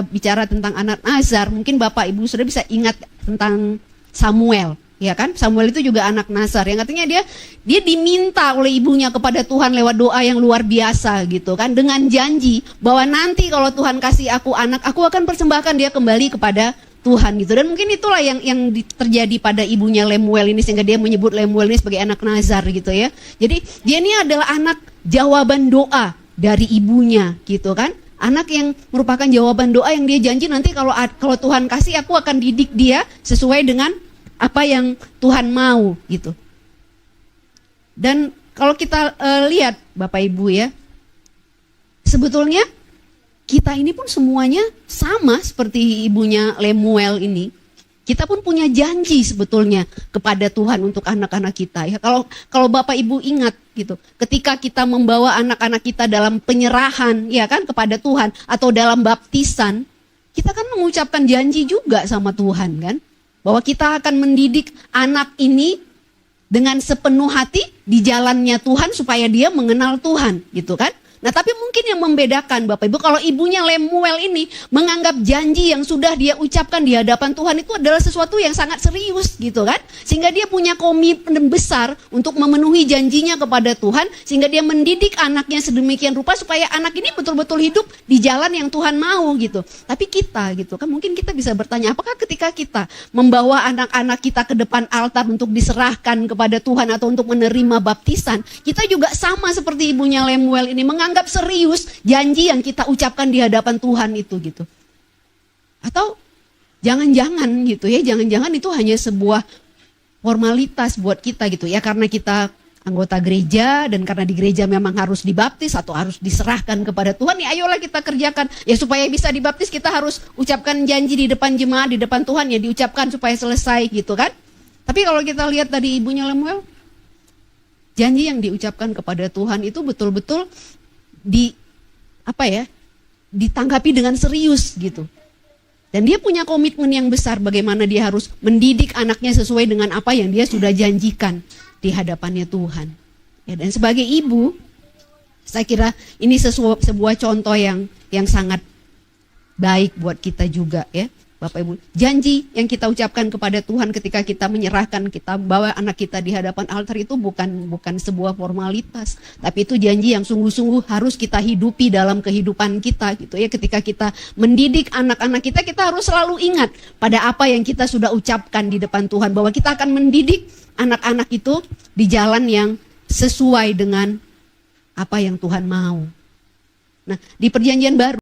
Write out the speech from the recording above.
kita bicara tentang anak Nazar, mungkin Bapak Ibu sudah bisa ingat tentang Samuel. Ya kan, Samuel itu juga anak Nazar, yang artinya dia diminta oleh ibunya kepada Tuhan lewat doa yang luar biasa gitu kan, dengan janji bahwa nanti kalau Tuhan kasih aku anak, aku akan persembahkan dia kembali kepada Tuhan gitu. Dan mungkin itulah yang terjadi pada ibunya Lemuel ini, sehingga dia menyebut Lemuel ini sebagai anak Nazar gitu ya. Jadi dia ini adalah anak jawaban doa dari ibunya gitu kan. Anak yang merupakan jawaban doa yang dia janji nanti kalau Tuhan kasih, aku akan didik dia sesuai dengan apa yang Tuhan mau gitu. Dan kalau kita lihat Bapak Ibu ya, sebetulnya kita ini pun semuanya sama seperti ibunya Lemuel ini. Kita pun punya janji sebetulnya kepada Tuhan untuk anak-anak kita ya. Kalau Bapak Ibu ingat gitu, ketika kita membawa anak-anak kita dalam penyerahan ya kan kepada Tuhan atau dalam baptisan, kita kan mengucapkan janji juga sama Tuhan kan, bahwa kita akan mendidik anak ini dengan sepenuh hati di jalannya Tuhan supaya dia mengenal Tuhan gitu kan. Nah tapi mungkin yang membedakan Bapak Ibu, kalau ibunya Lemuel ini menganggap janji yang sudah dia ucapkan di hadapan Tuhan itu adalah sesuatu yang sangat serius gitu kan. Sehingga dia punya komitmen besar untuk memenuhi janjinya kepada Tuhan, sehingga dia mendidik anaknya sedemikian rupa supaya anak ini betul-betul hidup di jalan yang Tuhan mau gitu. Tapi kita gitu kan, mungkin kita bisa bertanya, apakah ketika kita membawa anak-anak kita ke depan altar untuk diserahkan kepada Tuhan atau untuk menerima baptisan, kita juga sama seperti ibunya Lemuel ini, menganggap serius janji yang kita ucapkan di hadapan Tuhan itu gitu. Atau jangan-jangan gitu ya, jangan-jangan itu hanya sebuah formalitas buat kita gitu ya, karena kita anggota gereja dan karena di gereja memang harus dibaptis atau harus diserahkan kepada Tuhan, ya ayolah kita kerjakan. Ya supaya bisa dibaptis kita harus ucapkan janji di depan jemaat, di depan Tuhan, ya diucapkan supaya selesai gitu kan. Tapi kalau kita lihat tadi ibunya Lemuel, janji yang diucapkan kepada Tuhan itu betul-betul ditanggapi dengan serius gitu. Dan dia punya komitmen yang besar bagaimana dia harus mendidik anaknya sesuai dengan apa yang dia sudah janjikan di hadapannya Tuhan. Ya, dan sebagai ibu, saya kira ini sebuah contoh yang sangat baik buat kita juga ya. Bapak Ibu, janji yang kita ucapkan kepada Tuhan ketika kita menyerahkan, kita bawa anak kita di hadapan altar itu bukan sebuah formalitas, tapi itu janji yang sungguh-sungguh harus kita hidupi dalam kehidupan kita gitu ya. Ketika kita mendidik anak-anak kita, kita harus selalu ingat pada apa yang kita sudah ucapkan di depan Tuhan, bahwa kita akan mendidik anak-anak itu di jalan yang sesuai dengan apa yang Tuhan mau. Nah, di Perjanjian Baru